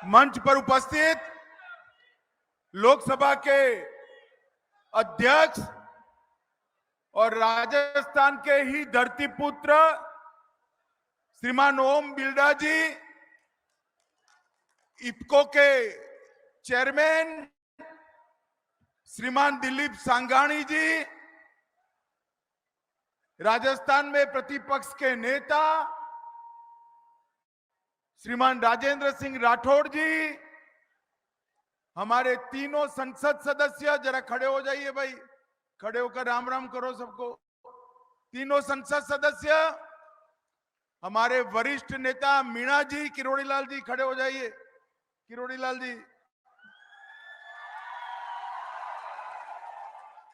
मंच पर उपस्थित लोकसभा के अध्यक्ष और राजस्थान के ही धरतीपुत्र श्रीमान ओम बिरला जी, इफ्को के चेयरमैन श्रीमान दिलीप सांघानी जी, राजस्थान में प्रतिपक्ष के नेता श्रीमान राजेंद्र सिंह राठौड़ जी, हमारे तीनों संसद सदस्य, जरा खड़े हो जाइए भाई, खड़े होकर राम राम करो सबको। तीनों संसद सदस्य, हमारे वरिष्ठ नेता मीणा जी, किरोड़ी लाल जी खड़े हो जाइए, किरोड़ी लाल जी।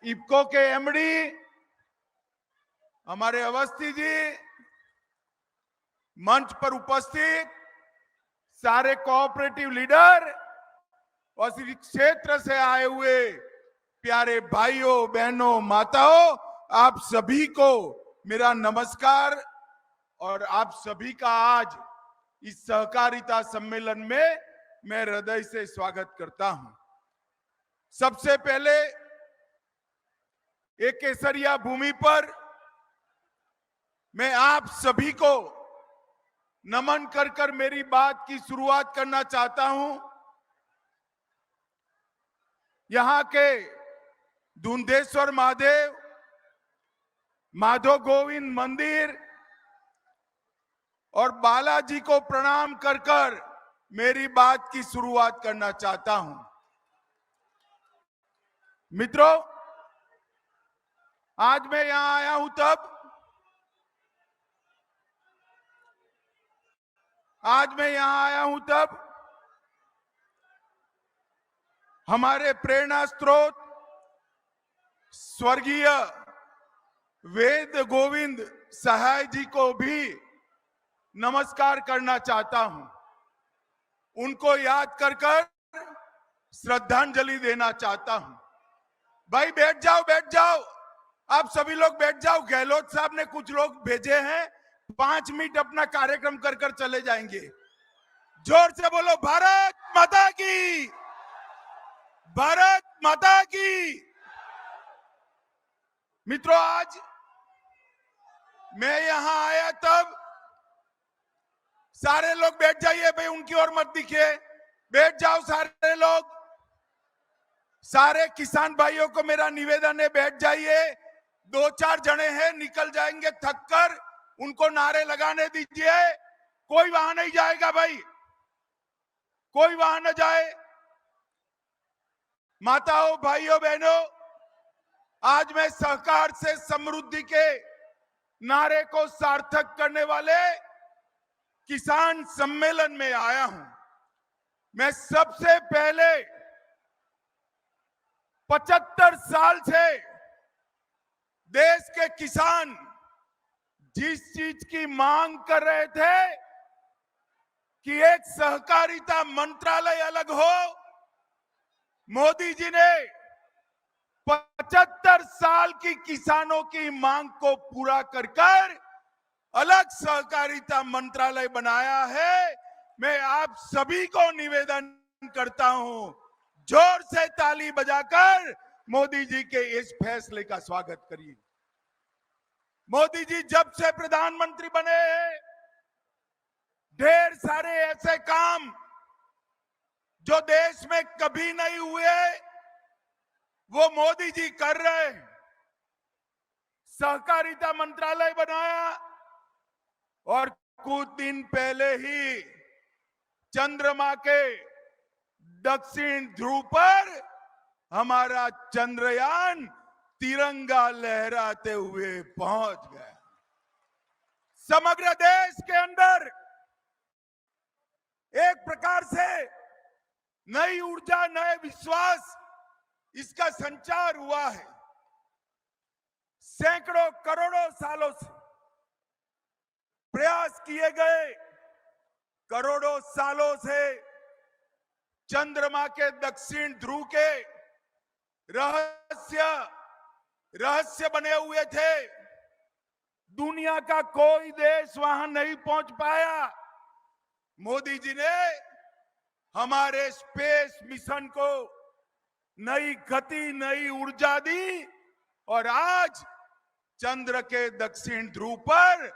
इफ्को के एमडी हमारे अवस्थी जी, मंच पर उपस्थित सारे कोऑपरेटिव लीडर और इस क्षेत्र से आए हुए प्यारे भाइयों बहनों माताओं, आप सभी को मेरा नमस्कार और आप सभी का आज इस सहकारिता सम्मेलन में मैं हृदय से स्वागत करता हूं। सबसे पहले एक केसरिया भूमि पर मैं आप सभी को नमन कर कर मेरी बात की शुरुआत करना चाहता हूं। यहां के धुंधेश्वर महादेव, माधव गोविंद मंदिर और बालाजी को प्रणाम कर कर मेरी बात की शुरुआत करना चाहता हूं। मित्रों, आज मैं यहां आया हूं तब हमारे प्रेरणा स्रोत स्वर्गीय वेद गोविंद सहाय जी को भी नमस्कार करना चाहता हूं। उनको याद कर कर श्रद्धांजलि देना चाहता हूं। भाई बैठ जाओ, आप सभी लोग बैठ जाओ। गहलोत साहब ने कुछ लोग भेजे हैं, 5 मिनट अपना कार्यक्रम कर कर चले जाएंगे। जोर से बोलो भारत माता की, भारत माता की। मित्रों, आज मैं यहां आया तब, सारे लोग बैठ जाइए भाई, उनकी ओर मत दिखिए, बैठ जाओ सारे लोग। सारे किसान भाइयों को मेरा निवेदन है, बैठ जाइए। 2-4 जने हैं, निकल जाएंगे थक कर, उनको नारे लगाने दीजिए। कोई वहां नहीं जाएगा भाई, कोई वहां न जाए। माताओं, भाइयों, बहनों, आज मैं सहकार से समृद्धि के नारे को सार्थक करने वाले किसान सम्मेलन में आया हूं। मैं सबसे पहले 75 साल से देश के किसान जिस चीज की मांग कर रहे थे कि एक सहकारिता मंत्रालय अलग हो, मोदी जी ने 75 साल की किसानों की मांग को पूरा कर कर अलग सहकारिता मंत्रालय बनाया है। मैं आप सभी को निवेदन करता हूं, जोर से ताली बजाकर मोदी जी के इस फैसले का स्वागत करिए। मोदी जी जब से प्रधानमंत्री बने हैं, ढेर सारे ऐसे काम जो देश में कभी नहीं हुए वो मोदी जी कर रहे हैं। सहकारिता मंत्रालय बनाया और कुछ दिन पहले ही चंद्रमा के दक्षिण ध्रुव पर हमारा चंद्रयान तिरंगा लहराते हुए पहुंच गया। समग्र देश के अंदर एक प्रकार से नई ऊर्जा, नए विश्वास, इसका संचार हुआ है। सैकड़ों करोड़ों सालों से प्रयास किए गए, करोड़ों सालों से चंद्रमा के दक्षिण ध्रुव के रहस्य बने हुए थे। दुनिया का कोई देश वहां नहीं पहुंच पाया। मोदी जी ने हमारे स्पेस मिशन को नई गति, नई ऊर्जा दी और आज चंद्र के दक्षिण ध्रुव पर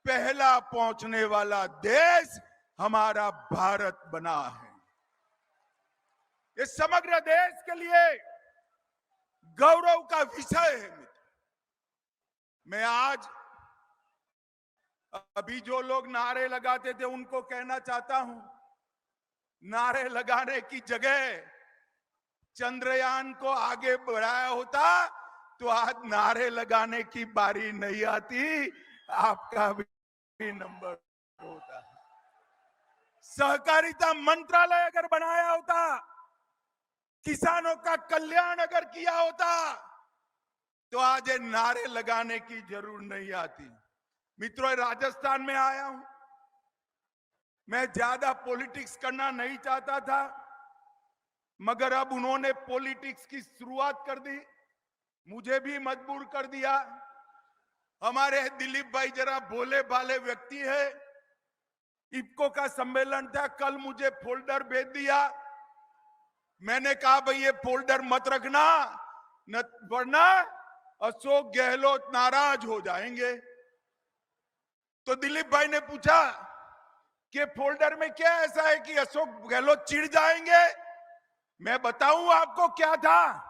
पहला पहुंचने वाला देश हमारा भारत बना है। ये समग्र देश के लिए गौरव का विषय है। मित्र, मैं आज अभी जो लोग नारे लगाते थे उनको कहना चाहता हूं, नारे लगाने की जगह चंद्रयान को आगे बढ़ाया होता तो आज नारे लगाने की बारी नहीं आती, आपका भी नंबर होता। सहकारिता मंत्रालय अगर बनाया होता, किसानों का कल्याण अगर किया होता तो आज ये नारे लगाने की जरूरत नहीं आती। मित्रों, राजस्थान में आया हूं, मैं ज्यादा पॉलिटिक्स करना नहीं चाहता था, मगर अब उन्होंने पॉलिटिक्स की शुरुआत कर दी, मुझे भी मजबूर कर दिया। हमारे दिलीप भाई जरा भोले भाले व्यक्ति है। इफ्को का सम्मेलन था, कल मुझे फोल्डर भेज दिया। मैंने कहा भाई ये फोल्डर मत रखना, वरना अशोक गहलोत नाराज हो जाएंगे। तो दिलीप भाई ने पूछा कि फोल्डर में क्या ऐसा है कि अशोक गहलोत चिढ़ जाएंगे। मैं बताऊं आपको क्या था,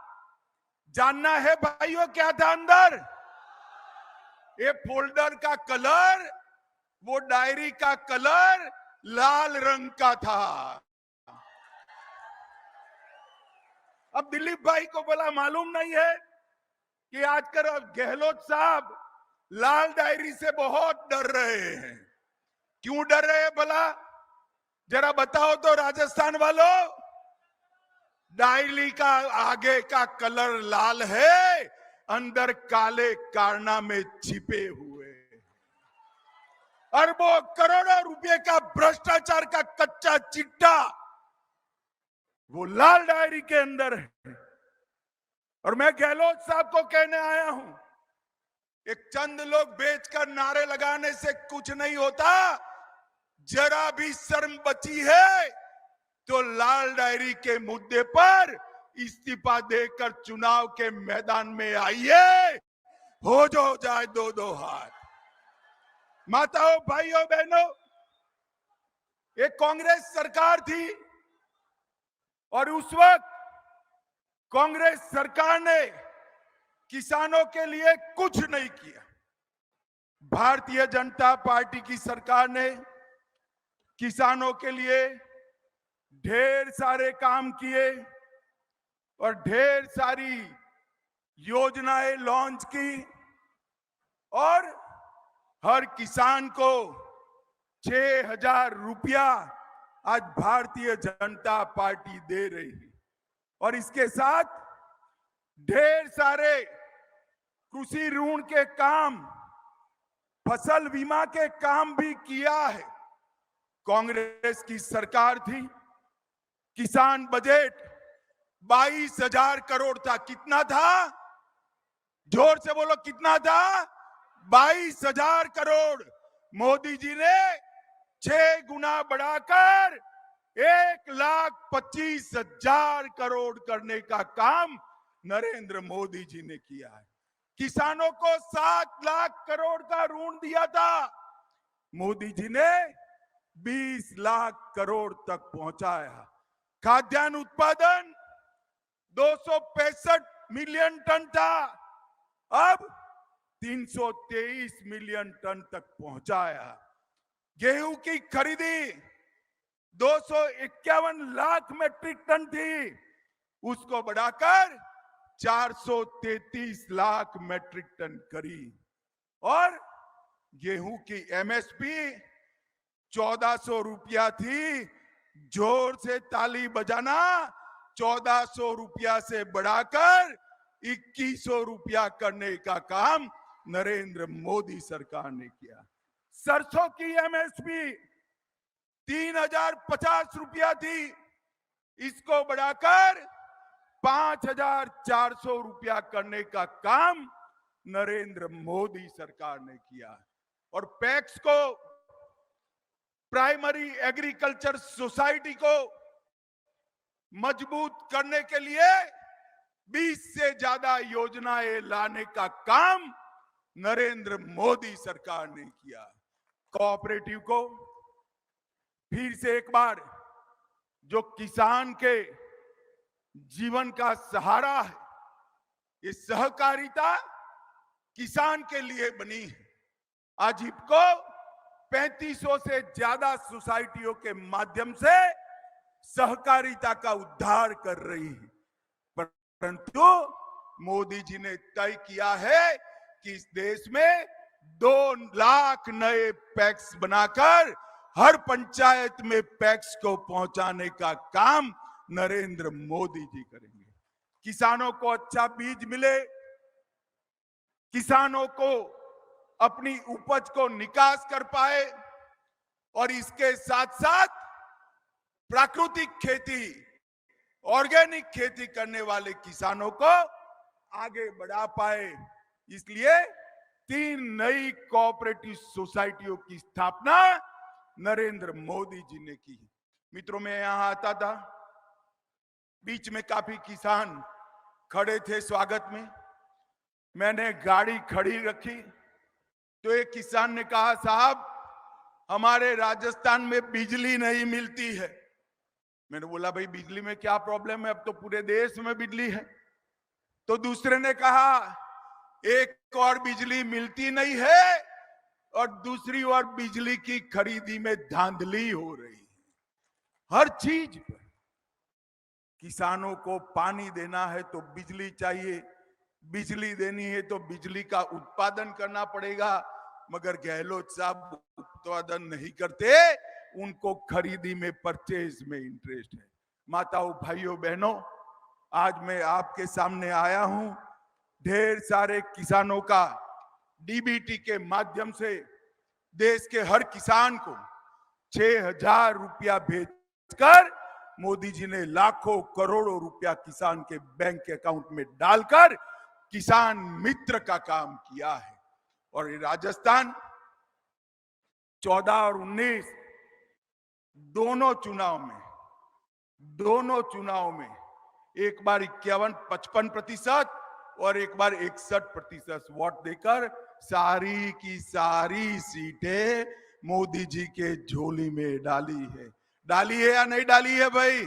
जानना है भाइयों क्या था अंदर? ये फोल्डर का कलर, वो डायरी का कलर लाल रंग का था। अब दिलीप भाई को बोला मालूम नहीं है कि आजकल गहलोत साहब लाल डायरी से बहुत डर रहे हैं। क्यों डर रहे हैं भला, जरा बताओ तो राजस्थान वालों। डायरी का आगे का कलर लाल है, अंदर काले कारनामे छिपे हुए, अरबों करोड़ों रुपए का भ्रष्टाचार का कच्चा चिट्टा वो लाल डायरी के अंदर है। और मैं गहलोत साहब को कहने आया हूं, एक चंद लोग बेचकर नारे लगाने से कुछ नहीं होता। जरा भी शर्म बची है तो लाल डायरी के मुद्दे पर इस्तीफा देकर चुनाव के मैदान में आइए, हो जाए दो दो हाथ। माताओं, भाइयों, बहनों, एक कांग्रेस सरकार थी और उस वक्त कांग्रेस सरकार ने किसानों के लिए कुछ नहीं किया। भारतीय जनता पार्टी की सरकार ने किसानों के लिए ढेर सारे काम किए और ढेर सारी योजनाएं लॉन्च की और हर किसान को 6,000 रुपया आज भारतीय जनता पार्टी दे रही है। और इसके साथ ढेर सारे कृषि ऋण के काम, फसल बीमा के काम भी किया है। कांग्रेस की सरकार थी, किसान बजट 22,000 करोड़ था। कितना था? जोर से बोलो, कितना था? 22,000 करोड़। मोदी जी ने 6 गुना बढ़ाकर 1,25,000 करोड़ करने का काम नरेंद्र मोदी जी ने किया है। किसानों को 7 लाख करोड़ का ऋण दिया था, मोदी जी ने 20 लाख करोड़ तक पहुंचाया। खाद्यान्न उत्पादन 265 मिलियन टन था, अब 323 मिलियन टन तक पहुंचाया। गेहूं की खरीदी 251 लाख मैट्रिक टन थी, उसको बढ़ाकर 433 लाख मैट्रिक टन करी। और गेहूं की एमएसपी 1400 रुपया थी। जोर से ताली बजाना, 1400 रुपया से बढ़ाकर 2100 रुपया करने का काम नरेंद्र मोदी सरकार ने किया। सरसों की एमएसपी 3,050 रुपया थी, इसको बढ़ाकर 5,400 रुपया करने का काम नरेंद्र मोदी सरकार ने किया। और पैक्स को, प्राइमरी एग्रीकल्चर सोसाइटी को मजबूत करने के लिए 20 से ज्यादा योजनाएं लाने का काम नरेंद्र मोदी सरकार ने किया। कोऑपरेटिव को फिर से एक बार, जो किसान के जीवन का सहारा है, ये सहकारिता किसान के लिए बनी है। आज इफको 3500 से ज्यादा सोसाइटियों के माध्यम से सहकारिता का उद्धार कर रही है। परंतु मोदी जी ने तय किया है कि इस देश में 2 लाख नए पैक्स बनाकर हर पंचायत में पैक्स को पहुंचाने का काम नरेंद्र मोदी जी करेंगे। किसानों को अच्छा बीज मिले, किसानों को अपनी उपज को निकास कर पाए, और इसके साथ साथ प्राकृतिक खेती, ऑर्गेनिक खेती करने वाले किसानों को आगे बढ़ा पाए। इसलिए 3 नई कोऑपरेटिव सोसाइटियों की स्थापना नरेंद्र मोदी जी ने की। मित्रों, मैं यहां आता था, बीच में काफी किसान खड़े थे स्वागत में। मैंने गाड़ी खड़ी रखी तो एक किसान ने कहा, साहब हमारे राजस्थान में बिजली नहीं मिलती है। मैंने बोला, भाई बिजली में क्या प्रॉब्लम है, अब तो पूरे देश में बिजली है। तो दूसरे ने कहा, एक और बिजली मिलती नहीं है और दूसरी ओर बिजली की खरीदी में धांधली हो रही है। हर चीज पर किसानों को पानी देना है तो बिजली चाहिए, बिजली देनी है तो बिजली का उत्पादन करना पड़ेगा, मगर गहलोत साहब उत्पादन नहीं करते, उनको खरीदी में, परचेज में इंटरेस्ट है। माताओं, भाइयों, बहनों, आज मैं आपके सामने आया हूं ढेर सारे किसानों का डीबीटी के माध्यम से देश के हर किसान को 6,000 रुपया भेजकर मोदी जी ने लाखों करोड़ों रुपया किसान के बैंक अकाउंट में डालकर किसान मित्र का काम किया है। और राजस्थान 14 और 19 दोनों चुनाव में एक बार 51-55% और एक बार 61% वोट देकर सारी की सारी सीटें मोदी जी के झोली में डाली है। डाली है या नहीं डाली है भाई?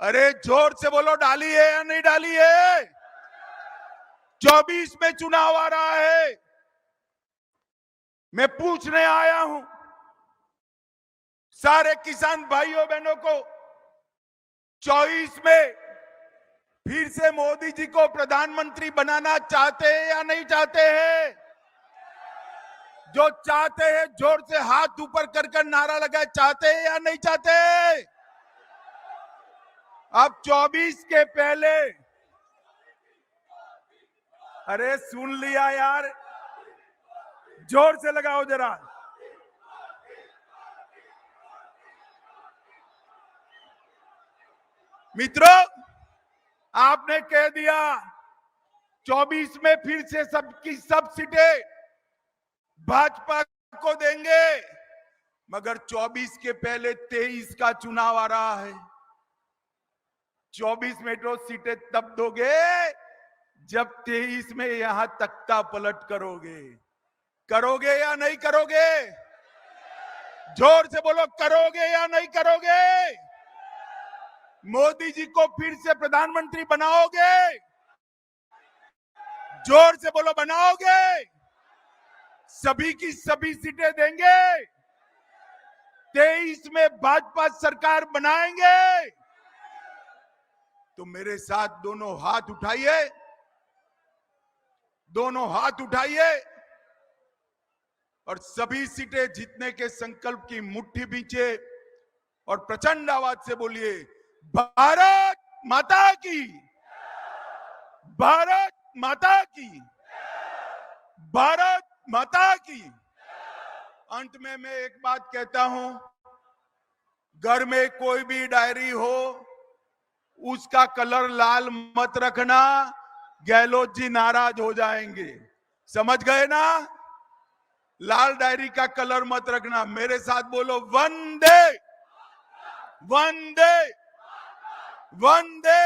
अरे जोर से बोलो, डाली है या नहीं डाली है? 24 में चुनाव आ रहा है। मैं पूछने आया हूं सारे किसान भाइयों बहनों को, 24 में फिर से मोदी जी को प्रधानमंत्री बनाना चाहते हैं या नहीं चाहते हैं? जो चाहते हैं जोर से हाथ ऊपर कर नारा लगाए, चाहते हैं या नहीं चाहते? अब 24 के पहले, अरे सुन लिया यार, जोर से लगाओ जरा। मित्रों, आपने कह दिया 24 में फिर से सबकी सब सीटें भाजपा को देंगे, मगर 24 के पहले 23 का चुनाव आ रहा है। 24 मेट्रो सीटें तब दोगे जब 23 में यहां तख्ता पलट करोगे। करोगे या नहीं करोगे? जोर से बोलो, करोगे या नहीं करोगे? मोदी जी को फिर से प्रधानमंत्री बनाओगे? जोर से बोलो, बनाओगे? सभी की सभी सीटें देंगे? 23 में भाजपा सरकार बनाएंगे? तो मेरे साथ दोनों हाथ उठाइए, दोनों हाथ उठाइए और सभी सीटें जीतने के संकल्प की मुट्ठी बींचे और प्रचंड आवाज से बोलिए, भारत माता की, भारत माता की, भारत माता की। अंत में मैं एक बात कहता हूं, घर में कोई भी डायरी हो उसका कलर लाल मत रखना, गहलोत जी नाराज हो जाएंगे। समझ गए ना? लाल डायरी का कलर मत रखना। मेरे साथ बोलो, वंदे वंदे वंदे